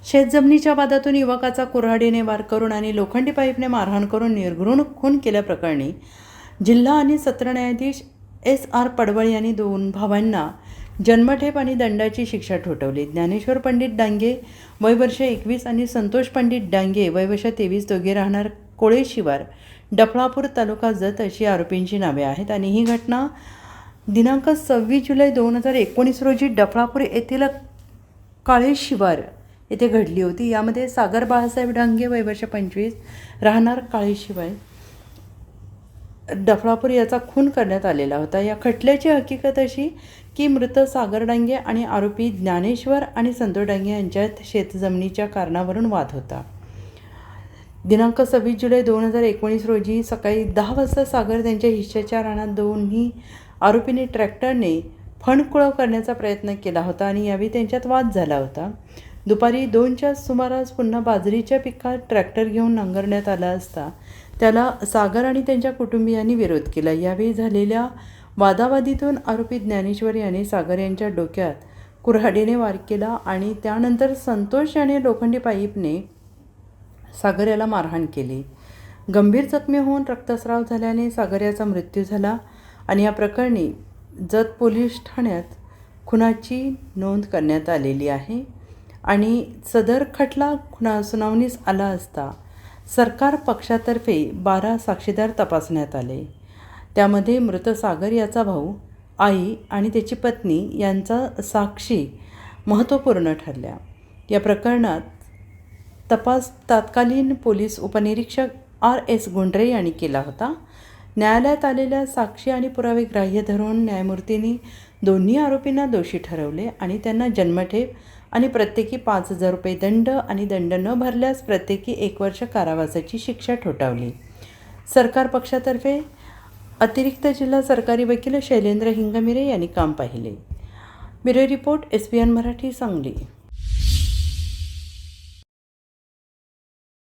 शेतजमिनीच्या वादातून युवकाचा कुऱ्हाडीने वार करून आणि लोखंडी पाईपने मारहाण करून निर्घृण खून केल्याप्रकरणी जिल्हा आणि सत्र न्यायाधीश S.R. पडवळ यांनी 2 भावांना जन्मठेप आणि दंडाची शिक्षा ठोठावली। ज्ञानेश्वर पंडित डांगे वय वर्ष 21 आणि संतोष पंडित डांगे वय वर्ष 23 दोघे राहणार कोळे शिवार डफळापूर तालुका जत अशी आरोपींची नावे आहेत आणि ही घटना दिनांक 26 जुलै 2019 रोजी डफळापूर येथील काळे शिवार येथे घडली होती। यामध्ये सागर बाळासाहेब डांगे वय वर्ष 25 राहणार काळे शिवार डफळापूर याचा खून करण्यात आलेला होता। या खटल्याची हकीकत अशी की मृत सागर डांगे आणि आरोपी ज्ञानेश्वर आणि संतोष डांगे यांच्यात शेतजमिनीच्या कारणावरून वाद होता। दिनांक 26 जुलै 2019 रोजी सकाळी 10 वाजता सागर त्यांच्या हिश्श्याच्या रानात दोन्ही आरोपींनी ट्रॅक्टरने फणकुळव करण्याचा प्रयत्न केला होता आणि यावेळी त्यांच्यात वाद झाला होता। दुपारी 2च्या सुमारास पुन्हा बाजरीच्या पिकात ट्रॅक्टर घेऊन नांगरण्यात आला असता त्याला सागर आणि त्यांच्या कुटुंबियांनी विरोध केला। यावेळी झालेल्या वादावादीतून आरोपी ज्ञानेश्वर याने सागर यांच्या डोक्यात कुऱ्हाडीने वार केला आणि त्यानंतर संतोष याने लोखंडी पाईपने सागर याला मारहाण केली। गंभीर जखमी होऊन रक्तस्राव झाल्याने सागर याचा मृत्यू झाला आणि या प्रकरणी जत पोलीस ठाण्यात खुनाची नोंद करण्यात आलेली आहे आणि सदर खटला सुनावणीस आला असता सरकार पक्षातर्फे 12 साक्षीदार तपासण्यात आले। त्यामध्ये मृत सागर याचा भाऊ, आई आणि त्याची पत्नी यांचा साक्षी महत्त्वपूर्ण ठरल्या। या प्रकरणात तपास तत्कालीन पोलीस उपनिरीक्षक R.S. गुंडरे यांनी केला होता। न्यायालयात आलेल्या साक्षी आणि पुरावे ग्राह्य धरून न्यायमूर्तींनी दोन्ही आरोपींना दोषी ठरवले आणि त्यांना जन्मठेप आणि प्रत्येकी 5,000 रुपये दंड आणि दंड न भरल्यास प्रत्येकी 1 वर्ष कारावासाची शिक्षा ठोठावली। सरकार पक्षातर्फे अतिरिक्त जिल्हा सरकारी वकील शैलेंद्र हिंगमिरे यांनी काम पाहिले। Bureau report SBN Marathi Sangli.